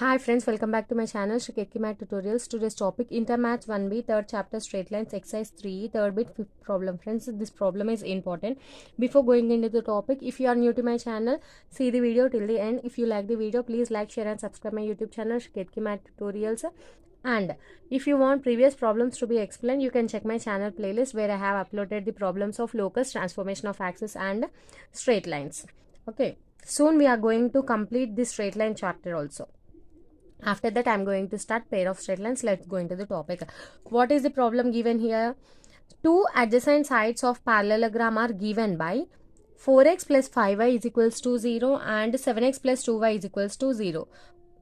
Hi friends, welcome back to my channel Shri Ketki Math Tutorials. Today's topic Intermath 1B, third chapter straight lines, exercise 3, third bit, fifth problem. Friends, this problem is important. Before going into the topic, if you are new to my channel, see the video till the end. If you like the video, please like, share and subscribe my YouTube channel Shri Ketki Math Tutorials. And if you want previous problems to be explained, you can check my channel playlist where I have uploaded the problems of locus, transformation of axis and straight lines. Okay, soon we are going to complete this straight line chapter also. After that, I'm going to start pair of straight lines. Let's go into the topic. What is the problem given here? Two adjacent sides of parallelogram are given by 4x plus 5y is equals to 0 and 7x plus 2y is equals to 0.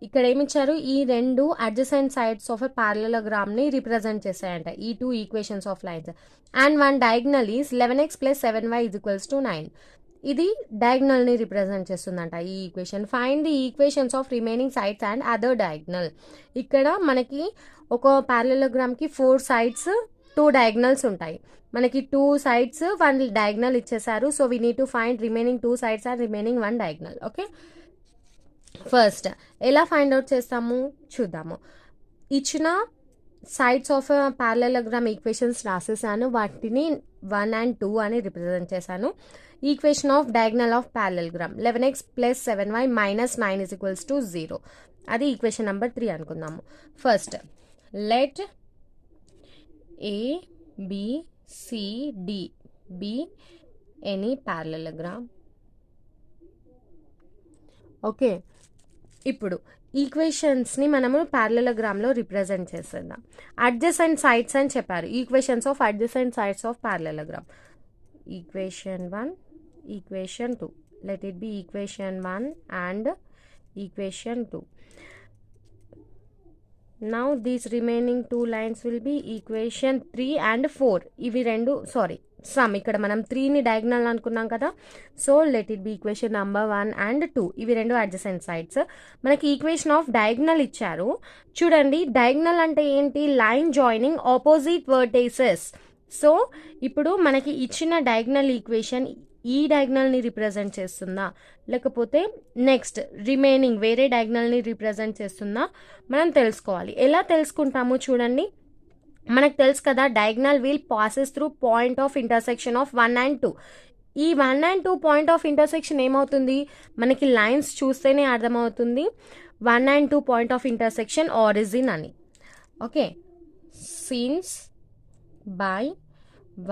ఇక్కడ ఏమి ఇచ్చారు? ఈ రెండు adjacent sides of a పారలలోగ్రామ్ ని represent చేశాయంట ఈ two equations of lines and one diagonal is 11x plus 7y is equals to 9. ఇది diagonal ని represent చేస్తుందంట ఈ equation. Find the equations of remaining sides and other diagonal. ఇక్కడ మనకి ఒక పారలలోగ్రామ్ కి 4 సైడ్స్ 2 డయాగ్నల్స్ ఉంటాయి. మనకి 2 సైడ్స్ 1 డయాగ్నల్ ఇచ్చేసారు. So we need to find remaining 2 sides and remaining 1 diagonal. Okay, first ఎలా ఫైండ్ అవుట్ చేస్తాము చూద్దాము. ఇచ్చిన సైడ్స్ ఆఫ్ పారలలోగ్రామ్ ఈక్వేషన్స్ రాసేసాను. వాటిని 1 and 2 అని రిప్రజెంట్ చేశాను. Equation of diagonal of parallelogram 11x plus 7y minus 9 is equals to 0. అది equation number 3 అనుకుందాము. First let A, B, C, D be any parallelogram. Okay, ఇప్పుడు ఈక్వేషన్స్ని మనము పారలలోగ్రామ్లో రిప్రజెంట్ చేసేద్దాం. అడ్జసెంట్ సైడ్స్ అని చెప్పారు. Equations of adjacent sides of parallelogram. Equation 1, equation 2. Let it be equation 1 and equation 2. Now these remaining 2 lines will be equation 3 and 4. ఇవి రెండు some ఇక్కడ మనం 3ని డయాగ్నల్ అనుకున్నాం కదా. So let it be equation number 1 and 2. ఇవి రెండు adjacent sides. మనకి equation of diagonal ఇచ్చారు. చూడండి, డయాగ్నల్ అంటే ఏంటి? Line joining opposite vertices. So ఇప్పుడు మనకి ఇచ్చిన డయాగ్నల్ ఈక్వేషన్ ఈ డయాగ్నల్ని రిప్రజెంట్ చేస్తుందా లేకపోతే నెక్స్ట్ రిమైనింగ్ వేరే డయాగ్నల్ని రిప్రజెంట్ చేస్తుందా మనం తెలుసుకోవాలి. ఎలా తెలుసుకుంటాము చూడండి, మనకు తెలుసు కదా diagonal will passes through point of intersection of 1 and 2. ఈ 1 and 2 పాయింట్ ఆఫ్ ఇంటర్సెక్షన్ ఏమవుతుంది? మనకి లైన్స్ చూస్తేనే అర్థమవుతుంది 1 and 2 point of intersection origin అని. Okay, since by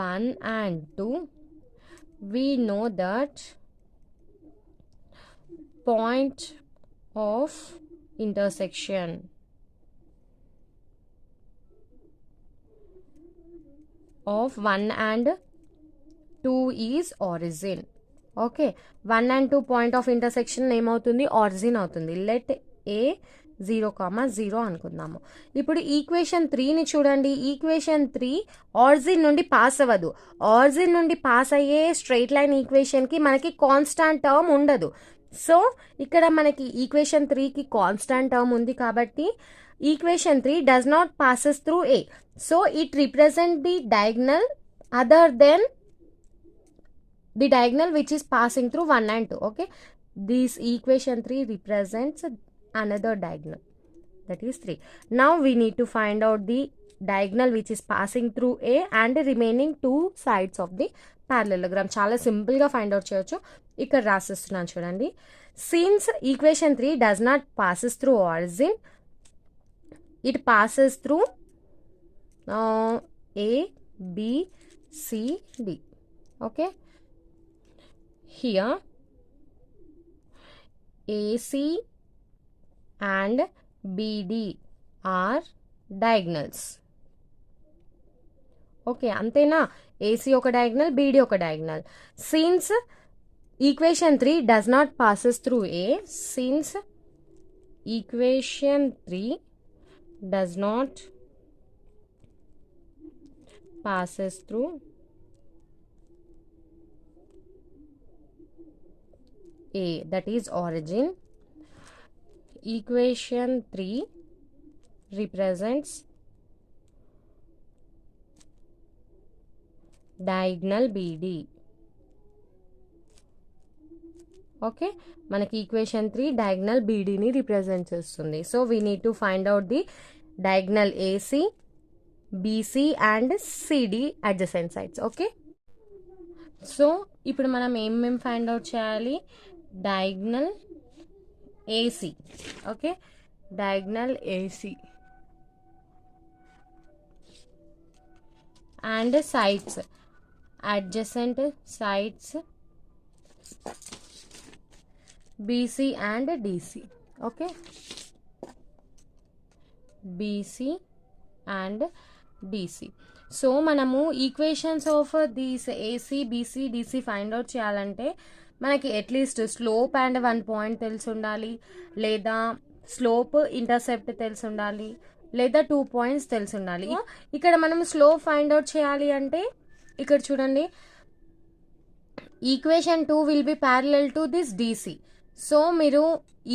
1 and 2 we know that point of intersection of 1 and 2 is origin. Okay, 1 and 2 point of intersection ఏమవుతుంది? Origin అవుతుంది. Let ఏ 0,0 అనుకుందాము. ఇప్పుడు equation 3ని చూడండి. ఈక్వేషన్ 3 ఆరిజిన్ నుండి పాస్ అవ్వదు. ఆరిజిన్ నుండి pass అయ్యే స్ట్రైట్ లైన్ ఈక్వేషన్కి మనకి కాన్స్టాంట్ టర్మ్ ఉండదు. సో ఇక్కడ మనకి ఈక్వేషన్ 3కి కాన్స్టాంట్ టర్మ్ ఉంది కాబట్టి equation 3 does not passes through A. So it represent the diagonal other than the diagonal which is passing through 1 and 2. Okay, this equation 3 represents another diagonal, that is 3. Now we need to find out the diagonal which is passing through A and the remaining 2 sides of the parallelogram. చాలా సింపుల్గా find out చేయొచ్చు. ఇక్కడ రాసిస్తున్నాను చూడండి. Since equation 3 does not passes through origin, it passes through A, B, C, D. Okay, here AC and BD are diagonals. Okay, అంతేనా? AC ఒక diagonal, BD ఒక diagonal. Since equation 3 does not passes through A, since equation 3 does not passes through A, that is origin, equation 3 represents diagonal BD. Okay, మనకి equation 3 diagonal బీడీని represent చేస్తుంది. So we need to find out the diagonal AC, BC and CD adjacent sides. Okay, so ఇప్పుడు మనం ఏమేమి find out చేయాలి? Diagonal AC. Okay, diagonal AC and sides, adjacent sides BC and DC. Okay, BC and DC. So మనము equations of these AC, BC, DC find out చేయాలంటే మనకి at least slope and 1 point తెలిసి ఉండాలి, లేదా slope intercept తెలిసి ఉండాలి, లేదా 2 points తెలిసి ఉండాలి. ఇక్కడ మనం స్లోప్ ఫైండ్ అవుట్ చేయాలి అంటే ఇక్కడ చూడండి, equation 2 will be parallel to this DC. So మీరు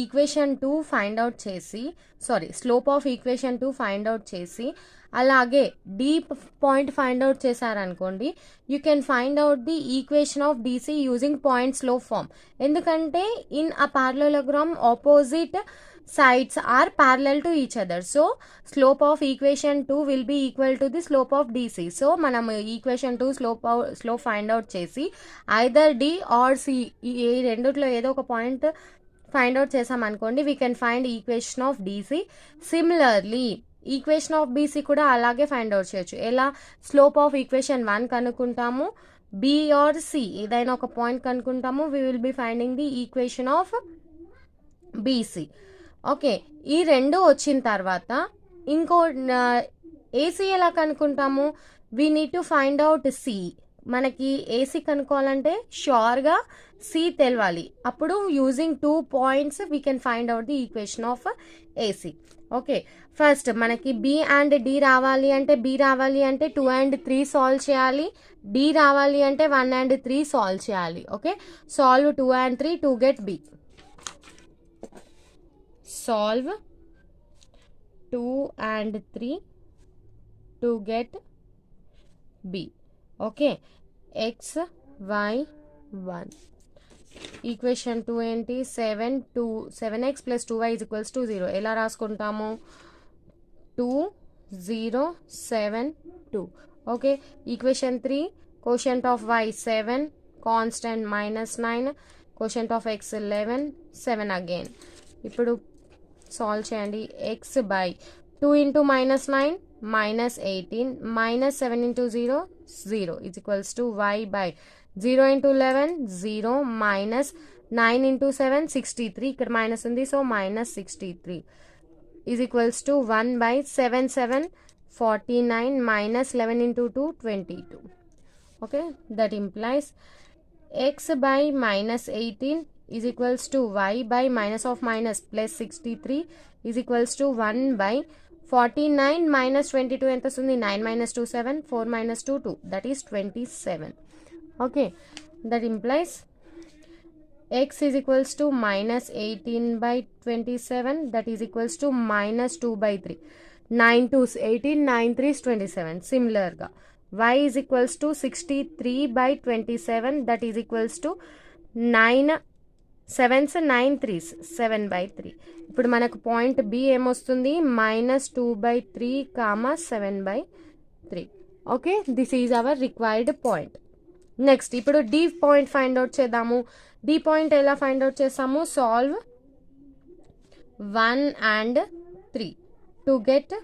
ఈక్వేషన్ 2 ఫైండ్ అవుట్ చేసి, slope of equation 2 find out చేసి అలాగే డీప్ పాయింట్ ఫైండ్ అవుట్ చేశారనుకోండి, you can find out the equation of DC using point slope form. ఎందుకంటే in a parallelogram opposite sides are parallel to each other. So slope of equation 2 will be equal to the slope of DC. So మనం equation 2 slope find out చేసి either D or C ఈ రెండిట్లో ఏదో ఒక point find out చేసాం అనుకోండి, we can find equation of DC. Similarly equation of BC కూడా అలాగే ఫైండ్ అవుట్ చేయొచ్చు. ఎలా? స్లోప్ ఆఫ్ ఈక్వేషన్ 1 కనుక్కుంటాము, B or C ఏదైనా ఒక పాయింట్ కనుక్కుంటాము, we will be finding the equation of BC. Okay, ఈ రెండు వచ్చిన తర్వాత ఇంకో ఏసీ ఎలా కనుక్కుంటాము? We need to find out C. మనకి ఏసీ కనుక్కోవాలంటే ష్యూర్గా సి తెలవాలి. అప్పుడు using 2 points we can find out the equation of AC. Okay, first మనకి బి అండ్ డి రావాలి అంటే 2 and 3 సాల్వ్ చేయాలి. డి రావాలి అంటే 1 and 3 సాల్వ్ చేయాలి. Okay, solve 2 and 3 to get B. Solve 2 and 3 to get B. Okay, x, y, 1. Equation 2 ఏంటి? 7x plus 2y is equals to 0. ఎలా రాసుకుంటాము? 2, 0, 7, 2. Okay, equation 3, quotient of y 7, constant minus 9, quotient of x 11, 7 again. ఇప్పుడు solve చేయండి. X by 2 into minus 9 minus 18 minus 7 into 0 0 is equals to y by 0 into 11 0 minus 9 into 7 63. ఇక్కడ minus ఉంది, so minus 63 is equals to 1 by 7 7 49 minus 11 into 2 22. Okay, that implies x by minus 18 is equals to y by minus of minus plus 63 is equals to 1 by 49 minus 22 ఎంత వస్తుంది? 9 minus 2 7, 4 minus 2 2, that is 27. Okay, that implies x is equals to minus 18 by 27, that is equals to minus 2 by 3. 9 2s 18, 9 3s 27. Similar గా y is equals to 63 by 27, that is equals to 9 7s 9 3s 7 by 3. ఇప్పుడు మనకు point B ఏమొస్తుంది? -2/3, 7 by 3. Okay, this is our required point. Next ఇప్పుడు D point find out చేద్దాము. D point ఎలా find out చేస్తాము? Solve 1 and 3 to get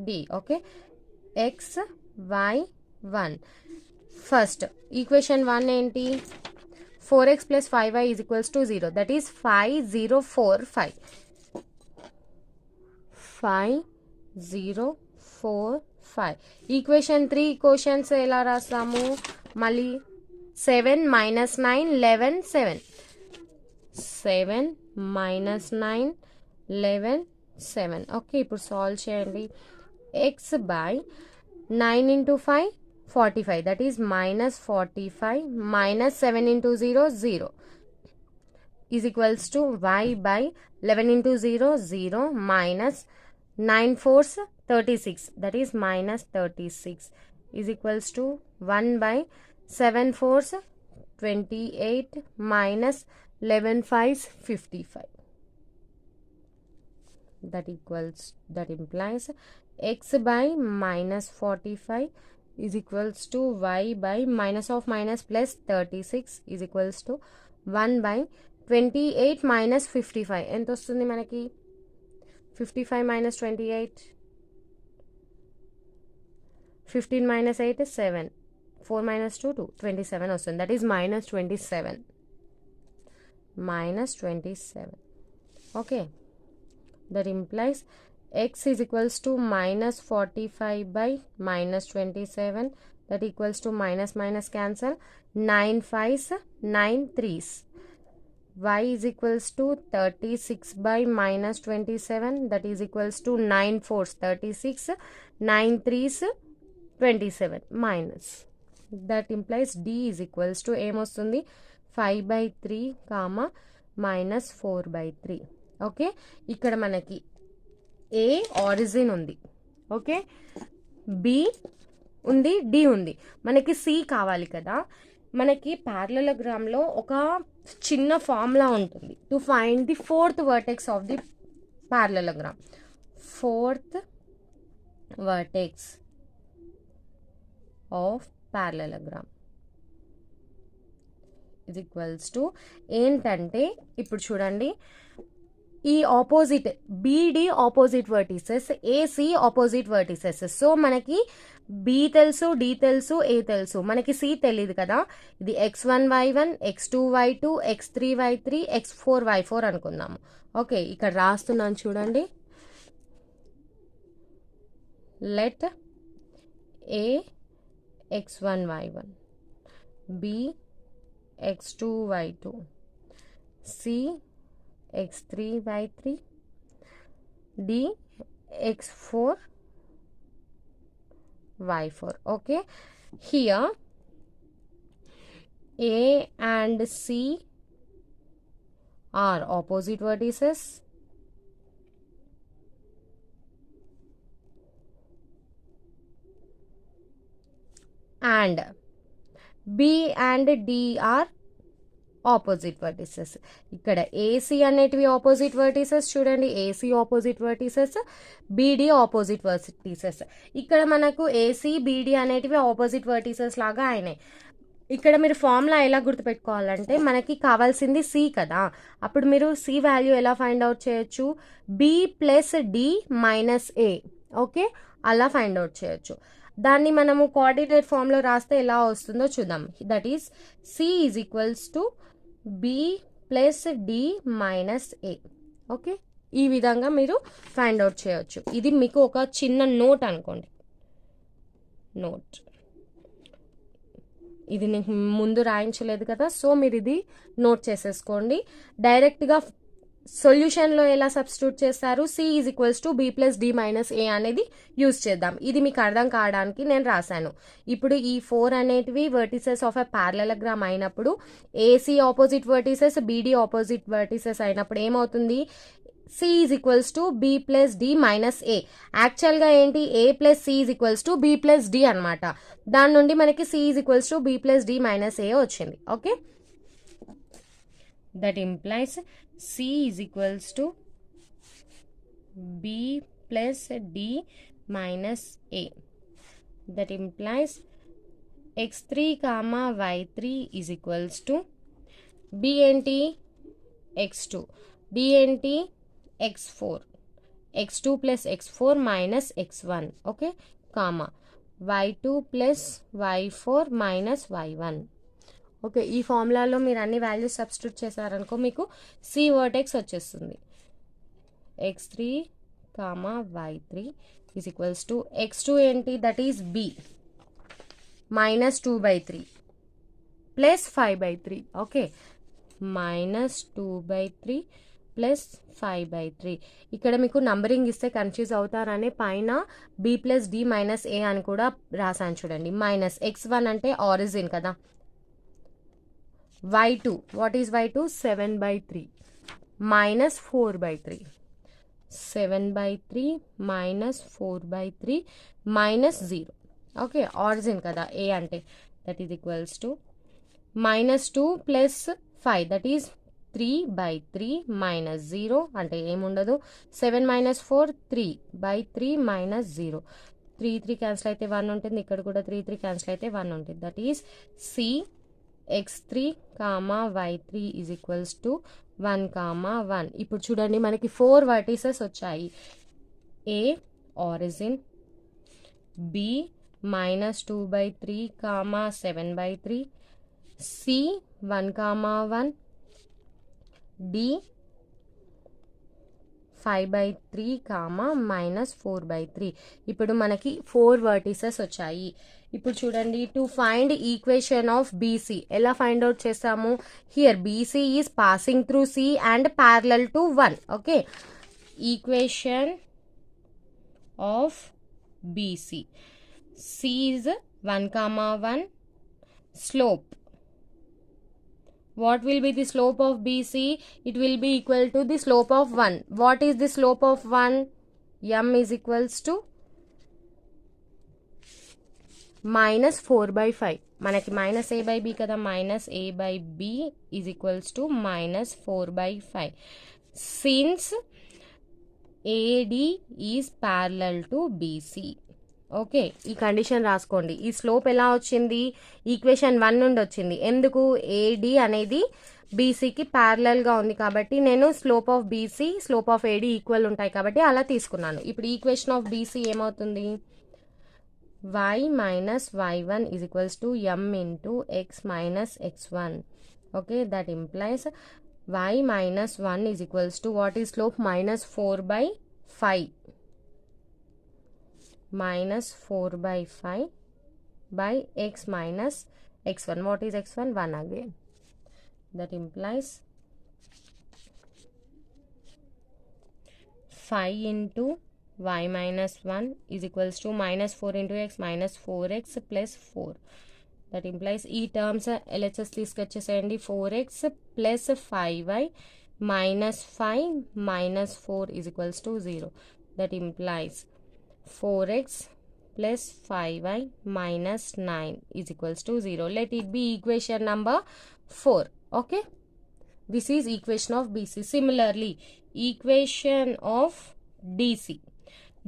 D. Okay, X Y 1. First equation 1 ఏంటి? 4x plus 5y is equals to 0. That is 5 0 4 5. 5 0 4 5. Equation 3 equations ఎలా రాస్తాము? మళ్ళీ 7 minus 9 11 7. 7 minus 9 11 7. Okay, ఇప్పుడు solve చేయండి. x by 9 into 5 45, that is minus 45 minus 7 into 0 0 is equals to y by 11 into 0 0 minus 9 4s 36, that is minus 36 is equals to 1 by 7 4s 28 minus 11 5s 55. That implies x by minus 45 is equals to y by minus of minus plus 36 is equals to 1 by 28 minus 55. ఎంత వస్తుంది మనకి 55 minus 28, 15 minus 8 is 7, 4 minus 2 2, 27 వస్తుంది. That is minus 27. Okay, that implies x is equals to minus 45 by minus 27, that equals to minus minus cancel, 9 5s 9 3s. Y is equals to 36 by minus 27, that is equals to 9 4s 36, 9 3s 27 minus. That implies D is equals to ఏమొస్తుంది 5 by 3 comma minus 4 by 3. Okay, ఇక్కడ మనకి ఏ origin ఉంది, okay, B ఉంది, D ఉంది, మనకి C కావాలి కదా. మనకి ప్యారలలోగ్రామ్లో ఒక చిన్న ఫార్ములా ఉంటుంది to find the fourth vertex of the parallelogram. Fourth vertex of parallelogram is equals to ఏంటంటే, ఇప్పుడు చూడండి, ఈ opposite BD opposite vertices, AC opposite vertices. So మనకి బి తెలుసు, డి తెలుసు, ఏ తెలుసు, మనకి సి తెలియదు కదా. ఇది x1 y1, x2 y2, x3 y3, x4 y4 అనుకుందాము. ఓకే, ఇక్కడ రాస్తున్నాను చూడండి. Let A x1 y1, b x2 y2, c x3 y3, d x4 y4. Okay, here a and c are opposite vertices, and b and d are opposite vertices. ఇక్కడ AC అనేటివి opposite vertices, చూడండి, AC opposite vertices, BD opposite vertices. ఇక్కడ మనకు AC beedi అనేటివి opposite vertices లాగా అయినాయి. ఇక్కడ మీరు ఫార్ములా ఎలా గుర్తుపెట్టుకోవాలంటే, మనకి కావాల్సింది సి కదా, అప్పుడు మీరు సి వాల్యూ ఎలా ఫైండ్ అవుట్ చేయొచ్చు, B plus D minus A. Okay, అలా ఫైండ్ అవుట్ చేయొచ్చు. దాన్ని మనము కోఆర్డినేట్ ఫామ్లో రాస్తే ఎలా వస్తుందో చూద్దాం. That is C is equals to B plus D minus A. Okay, ఈ విధంగా మీరు ఫైండ్ అవుట్ చేయొచ్చు. ఇది మీకు ఒక చిన్న నోట్ అనుకోండి, నోట్. ఇది నీకు ముందు రాయించలేదు కదా, సో మీరు ఇది నోట్ చేసేసుకోండి. డైరెక్ట్గా సొల్యూషన్లో ఎలా సబ్స్టిట్యూట్ చేస్తారు, C is equals to B plus D minus A అనేది యూజ్ చేద్దాం. ఇది మీకు అర్థం కావడానికి నేను రాశాను. ఇప్పుడు ఈ 4 అనేటివి వర్టిసెస్ ఆఫ్ ఎ ప్యారలలోగ్రామ్ అయినప్పుడు, AC opposite vertices, BD opposite vertices అయినప్పుడు ఏమవుతుంది, C is equals to B plus D minus A. యాక్చువల్గా ఏంటి, A plus C is equals to B plus D అనమాట. దాని నుండి మనకి C is equals to B plus D minus A వచ్చింది. Okay, that implies C is equals to B plus D minus A. That implies x3 comma y3 is equals to B and T x2, D and T x4, x2 plus x4 minus x1. Okay, comma y2 plus y4 minus y1. Okay, ఈ ఫార్ములాలో మీరు అన్ని values substitute చేశారనుకో మీకు C vertex వచ్చేస్తుంది. x3 comma y3 is equals to x2 ఏంటి, that is b minus 2/3 plus 5/3. Okay, minus 2/3 plus 5/3. ఇక్కడ మీకు numbering ఇస్తే confuse అవుతారని పైన b plus d minus a అని కూడా రాసాను చూడండి. మైనస్ x1 అంటే ఆరిజిన్ కదా, y2, what is y2, 7/3 minus 4/3, 7/3 minus 4/3 minus 0. Okay, origin కదా ఏ అంటే, that is equals to minus 2 plus 5 that is 3/3 minus 0 అంటే ఏముండదు. 7 minus 4 3/3 minus 0. 3 క్యాన్సిల్ అయితే 1 ఉంటుంది. ఇక్కడ కూడా 3 క్యాన్సిల్ అయితే 1 ఉంటుంది. That is C x3, y3 is equals to 1, 1. ఇప్పుడు చూడండి మనకి 4 vertices వచ్చాయి. A origin, B minus 2/3, 7/3, C 1, 1, D 5/3, minus 4/3. ఇప్పుడు మనకి 4 vertices వచ్చాయి. ఇప్పుడు చూడండి to find equation of BC ఎలా ఫైండ్ అవుట్ చేస్తాము. Here BC is passing through C and parallel to 1. Okay, equation of BC. C is 1, 1. Slope, what will be the slope of BC? It will be equal to the slope of 1. What is the slope of 1? M is equals to minus 4/5. మనకి minus a/b కదా, minus a/b is equals to minus 4/5. Since AD is parallel to BC. Okay, ఈ condition రాసుకోండి. ఈ slope ఎలా వచ్చింది? Equation 1 నుండి వచ్చింది. ఎందుకు? ఏడి అనేది బీసీకి ప్యారలల్గా ఉంది కాబట్టి నేను slope of BC slope of AD equal ఉంటాయి కాబట్టి అలా తీసుకున్నాను. ఇప్పుడు ఈక్వేషన్ ఆఫ్ బీసీ ఏమవుతుంది? y minus y1 is equals to m into x minus x1. Okay, that implies y minus 1 is equals to what is slope? minus 4/5. minus 4/5 by x minus x1. What is x1? 1 again. That implies 5 into y minus 1 is equals to minus 4 into x minus 4x plus 4. That implies ఈ terms LHS తీసుకొచ్చేసేయండి. 4x plus 5y minus 5 minus 4 is equals to 0. That implies 4x plus 5y minus 9 is equals to 0. Let it be equation number 4. Okay, this is equation of BC. Similarly, equation of DC.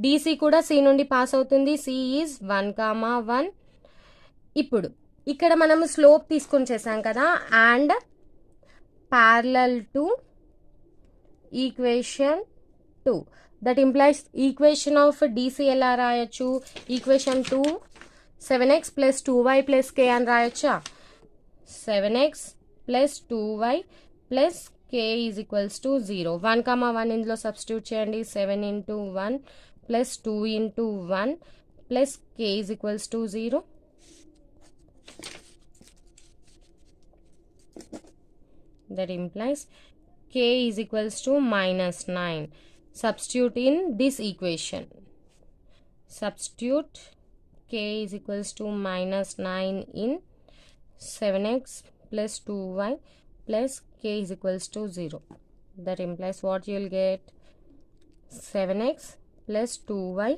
DC కూడా C నుండి pass అవుతుంది. C is 1, 1. ఇప్పుడు ఇక్కడ మనము slope తీసుకొని చేసాం కదా, and parallel to equation 2. That implies equation of DC ఎలా రాయొచ్చు? Equation 2 7x plus 2y plus k అని రాయొచ్చా? 7x plus 2y plus k is equals to 0. 1, 1 ఇందులో సబ్స్టిట్యూట్ చేయండి. 7 into 1 plus 2 into 1 plus k is equals to 0. That implies k is equals to minus 9. Substitute in this equation. Substitute k is equals to minus 9 in 7x plus 2y plus k is equals to 0. That implies what you will get? 7x plus 2y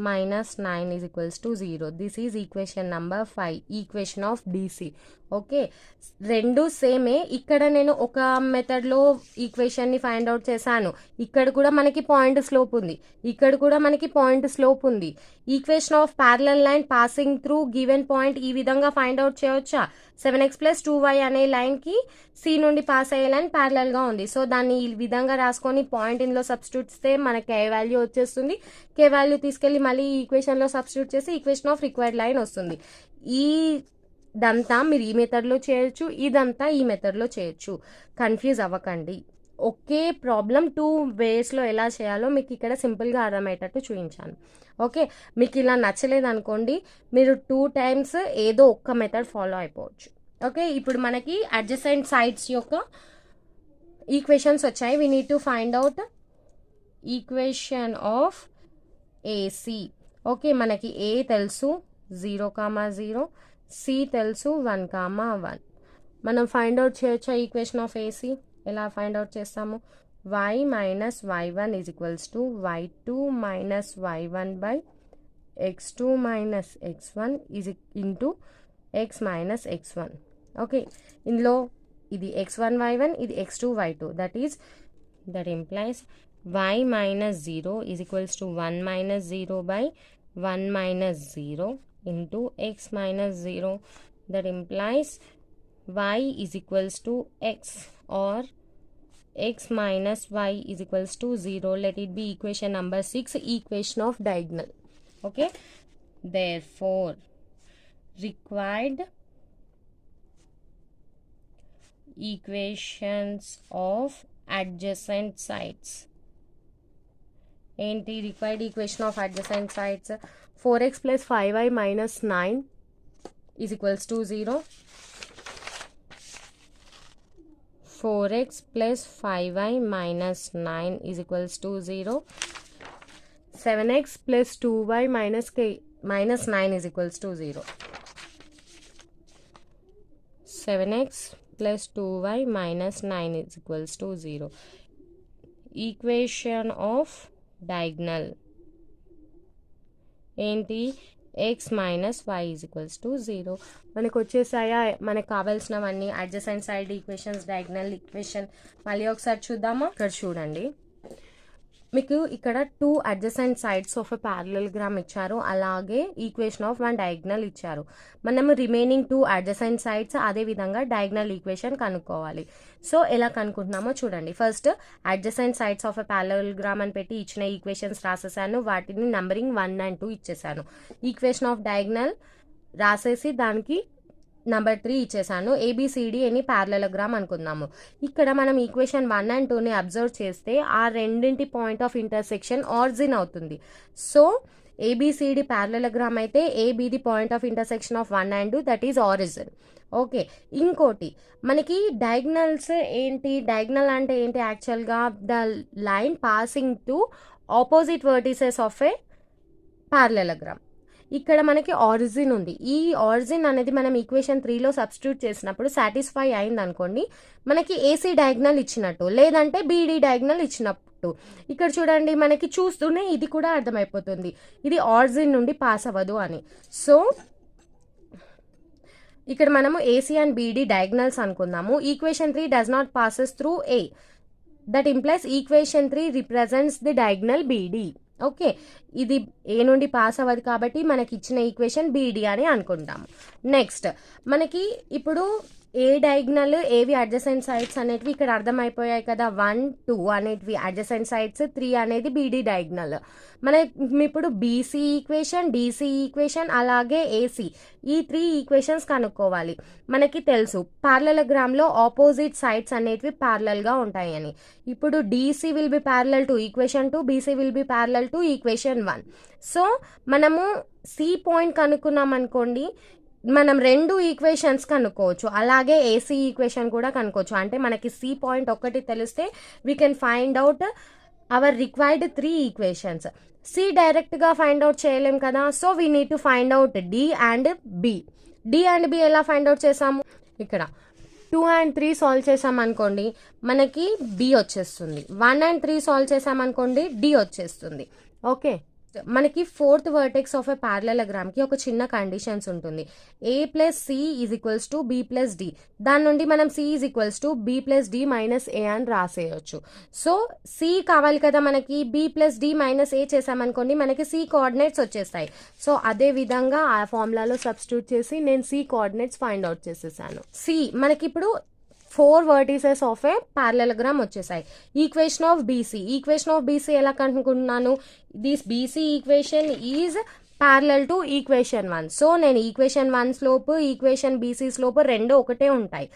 minus 9 is equals to 0. This is equation number 5. Equation of DC. Okay, రెండు సేమే. ఇక్కడ నేను ఒక మెథడ్లో ఈక్వేషన్ని find out చేశాను. ఇక్కడ కూడా మనకి పాయింట్ స్లోప్ ఉంది, ఇక్కడ కూడా మనకి పాయింట్ స్లోప్ ఉంది. Equation of parallel line passing through given point ఈ విధంగా ఫైండ్ అవుట్ చేయవచ్చా? 7x plus 2y అనే లైన్కి C నుండి పాస్ అయ్యే లైన్ ప్యారలల్గా ఉంది. సో దాన్ని ఈ విధంగా రాసుకొని పాయింట్ ఇందులో సబ్స్టిట్యూట్ చేస్తే మనకి కే వాల్యూ వచ్చేస్తుంది. కే వాల్యూ తీసుకెళ్ళి మళ్ళీ ఈ ఈక్వేషన్లో సబ్స్టిట్యూట్ చేసి ఈక్వేషన్ ఆఫ్ రిక్వైర్డ్ లైన్ వస్తుంది. ఇదంతా మీరు ఈ మెథడ్లో చేయొచ్చు, ఇదంతా ఈ మెథడ్లో చేయొచ్చు. కన్ఫ్యూజ్ అవ్వకండి. ఒకే ప్రాబ్లం 2 వేస్లో ఎలా చేయాలో మీకు ఇక్కడ సింపుల్గా అర్థమయ్యేటట్టు చూపించాను. ఓకే, మీకు ఇలా నచ్చలేదు అనుకోండి, మీరు 2 times ఏదో ఒక్క మెథడ్ ఫాలో అయిపోవచ్చు. ఓకే, ఇప్పుడు మనకి అడ్జసెంట్ సైడ్స్ యొక్క ఈక్వేషన్స్ వచ్చాయి. We need to find out equation of AC. Okay, మనకి ఏ తెలుసు 0, 0, C తెలుసు 1, 1. మనం ఫైండ్ అవుట్ చేయొచ్చా ఈక్వేషన్ ఆఫ్ ఏసీ? ఎలా ఫైండ్ అవుట్ చేస్తాము? y minus y1 is equals to y2 minus y1 by x2 minus x1 is into x minus x1. Okay, ఇందులో ఇది x1 y1, ఇది x2 y2, that implies y minus 0 is equals to 1 minus 0 by 1 minus 0 into x minus 0, that implies y is equals to x, or x minus y is equals to 0. Let it be equation number 6, equation of diagonal. Okay, therefore required equations of adjacent sides. ఏంటి required equation of adjacent sides? 4x plus 5y minus 9 is equals to 0. 4x plus 5y minus 9 is equals to 0. 7x plus 2y minus 9 is equals to 0. 7x plus 2y minus 9 is equals to 0. Equation of diagonal ఏంటి? x minus y is equals to 0. మనకు వచ్చేసాయా మనకు కావాల్సినవన్నీ adjacent side equations, diagonal equation. మళ్ళీ ఒకసారి చూద్దామా? ఇక్కడ చూడండి, మీకు ఇక్కడ 2 adjacent sides of a parallelogram ఇచ్చారు, అలాగే ఈక్వేషన్ ఆఫ్ 1 డయాగ్నల్ ఇచ్చారు. మనము రిమైనింగ్ 2 అడ్జసెంట్ సైడ్స్ అదే విధంగా డయాగ్నల్ ఈక్వేషన్ కనుక్కోవాలి. సో ఎలా కనుక్కుంటున్నామో చూడండి. First adjacent sides of a parallelogram అని పెట్టి ఇచ్చిన ఈక్వేషన్స్ రాసేసాను, వాటిని నంబరింగ్ 1 and 2 ఇచ్చేసాను. ఈక్వేషన్ ఆఫ్ డయాగ్నల్ రాసేసి దానికి నెంబర్ 3 ఇచ్చేసాను. ఏబిసిడి అని ప్యారలలోగ్రామ్ అనుకుందాము. ఇక్కడ మనం ఈక్వేషన్ 1 and 2ని అబ్జర్వ్ చేస్తే ఆ రెండింటి పాయింట్ ఆఫ్ ఇంటర్సెక్షన్ ఆరిజిన్ అవుతుంది. సో ఏబిసిడి ప్యారలలోగ్రామ్ అయితే ఏబిది point of intersection of 1 and 2, that is origin. Okay, ఇంకోటి మనకి డయాగ్నల్స్ ఏంటి? డయాగ్నల్ అంటే ఏంటి? యాక్చువల్గా the line passing to opposite vertices of a parallelogram. ఇక్కడ మనకి ఆరిజిన్ ఉంది. ఈ ఆరిజిన్ అనేది మనం ఈక్వేషన్ 3లో సబ్స్టిట్యూట్ చేసినప్పుడు సాటిస్ఫై అయింది అనుకోండి, మనకి ఏసీ డయాగ్నల్ ఇచ్చినట్టు, లేదంటే బీడీ డయాగ్నల్ ఇచ్చినట్టు. ఇక్కడ చూడండి, మనకి చూస్తూనే ఇది కూడా అర్థమైపోతుంది ఇది ఆరిజిన్ నుండి పాస్ అవ్వదు అని. సో ఇక్కడ మనము ఏసీ అండ్ బీడీ డయాగ్నల్స్ అనుకుందాము. Equation 3 does not passes through A, that implies equation 3 represents the diagonal BD. Okay, ఇది ఏ నుండి పాస్ అవ్వదు కాబట్టి మనకి ఇచ్చిన ఈక్వేషన్ బీడీ అని అనుకుంటాము. నెక్స్ట్ మనకి ఇప్పుడు ఏ డయాగ్నల్, ఏవి అడ్జసెంట్ సైడ్స్ అనేటివి ఇక్కడ అర్థమైపోయాయి కదా. 1, 2 అనేటివి అడ్జసెంట్ సైడ్స్, 3 అనేది బీడీ డయాగ్నల్. మన ఇప్పుడు బీసీ ఈక్వేషన్, డీసీ ఈక్వేషన్, అలాగే ఏసీ, ఈ 3 ఈక్వేషన్స్ కనుక్కోవాలి. మనకి తెలుసు ప్యారలలోగ్రామ్లో ఆపోజిట్ సైడ్స్ అనేటివి ప్యారలల్గా ఉంటాయని. ఇప్పుడు DC will be parallel to equation 2, BC will be parallel to equation 1. So మనము సి పాయింట్ కనుక్కున్నాం అనుకోండి, మనం 2 ఈక్వేషన్స్ కనుక్కోవచ్చు, అలాగే ఏసీ ఈక్వేషన్ కూడా కనుక్కోవచ్చు. అంటే మనకి సి పాయింట్ ఒక్కటి తెలిస్తే we can find out our required 3 equations. C డైరెక్ట్గా ఫైండ్ అవుట్ చేయలేం కదా, so we need to find out D and B. D and B ఎలా ఫైండ్ అవుట్ చేసాము? ఇక్కడ 2 and 3 సాల్వ్ చేసామనుకోండి మనకి బి వచ్చేస్తుంది. 1 and 3 సాల్వ్ చేసామనుకోండి డి వచ్చేస్తుంది. ఓకే, మనకి 4th వర్టెక్స్ ఆఫ్ ఎ ప్యారలలోగ్రామ్కి ఒక చిన్న కండిషన్స్ ఉంటుంది. A plus C is equals to B plus D. దాని నుండి మనం C is equals to B plus D minus A అని రాసేయచ్చు. సో సి కావాలి కదా మనకి, B plus D minus A చేసామనుకోండి మనకి సి కోఆర్డినేట్స్ వచ్చేస్తాయి. సో అదే విధంగా ఆ ఫార్ములాలో సబ్స్టిట్యూట్ చేసి నేను సి కోఆర్డినేట్స్ ఫైండ్ అవుట్ చేసేసాను. సి మనకి ఇప్పుడు 4 vertices ఆఫ్ ఏ ప్యారలలోగ్రామ్ వచ్చేసాయి. Equation of BC, equation of BC ఎలా కనుక్కుంటున్నాను? This BC equation is parallel to equation 1. So నేను equation 1 slope, equation BC slope రెండు ఒకటే ఉంటాయి.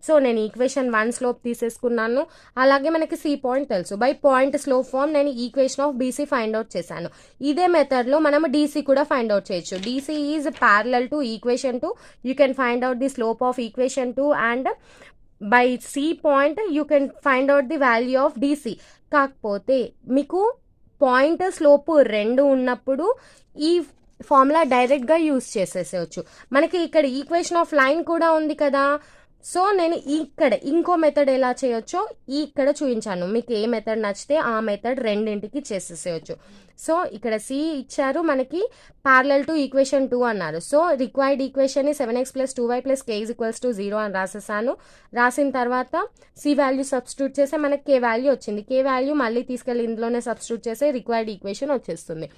సో నేను ఈక్వేషన్ 1 స్లోప్ తీసేసుకున్నాను, అలాగే మనకి సి పాయింట్ తెలుసు. బై పాయింట్ స్లోప్ ఫార్మ్ నేను equation of BC find out చేశాను. ఇదే మెథడ్లో మనము డీసీ కూడా ఫైండ్ అవుట్ చేయొచ్చు. DC is parallel to equation 2. You can find out the slope of equation 2 and by C point you can find out the value of DC. కాకపోతే మీకు point slope 2 ఉన్నప్పుడు ఈ ఫార్ములా డైరెక్ట్గా use చేసేసేయచ్చు. మనకి ఇక్కడ equation of line కూడా ఉంది కదా. సో నేను ఇక్కడ ఇంకో మెథడ్ ఎలా చేయొచ్చో ఇక్కడ చూపించాను. మీకు ఏ మెథడ్ నచ్చితే ఆ మెథడ్ రెండింటికి చేసేసేయచ్చు. సో ఇక్కడ సి ఇచ్చారు మనకి ప్యారలల్ టు ఈక్వేషన్ 2 అన్నారు. So required equation 7x + 2y + k = 0 అని రాసేసాను. రాసిన తర్వాత సి వాల్యూ సబ్స్టిట్యూట్ చేస్తే మనకి కే వాల్యూ వచ్చింది. కే వాల్యూ మళ్ళీ తీసుకెళ్ళి ఇందులోనే సబ్స్టిట్యూట్ చేస్తే రిక్వైర్డ్ ఈక్వేషన్ వచ్చేస్తుంది.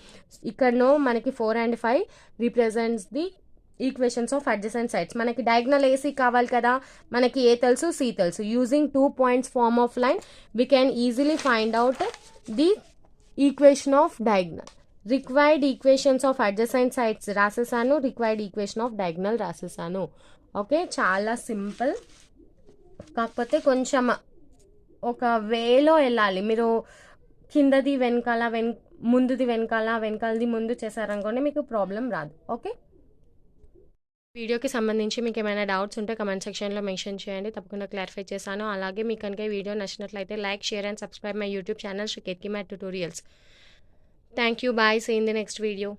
ఇక్కడనో మనకి 4 and 5 represents the equations of adjacent sides. మనకి డయాగ్నల్ ఏసీ కావాలి కదా, మనకి ఏ తెలుసు సి తెలుసు. Using 2 points form of line we can easily find out the equation of diagonal. Required equations of adjacent sides రాసేసాను, required equation of diagonal రాసేసాను. Okay, చాలా simple. కాకపోతే కొంచెం ఒక వేలో వెళ్ళాలి. మీరు కిందది వెనకాల ముందుది వెనకాలది ముందు చేశారనుకోండి మీకు ప్రాబ్లం రాదు. ఓకే, వీడియోకి సంబంధించి మీకు ఏమైనా డౌట్స్ ఉంటే కమెంట్ సెక్షన్లో మెన్షన్ చేయండి, తప్పకుండా క్లారిఫై చేశాను. అలాగే మీకు కనుక ఈ వీడియో నచ్చినట్లయితే like, share and subscribe my YouTube channel Shri Ketki math tutorials. Thank you, bye, see in the next video.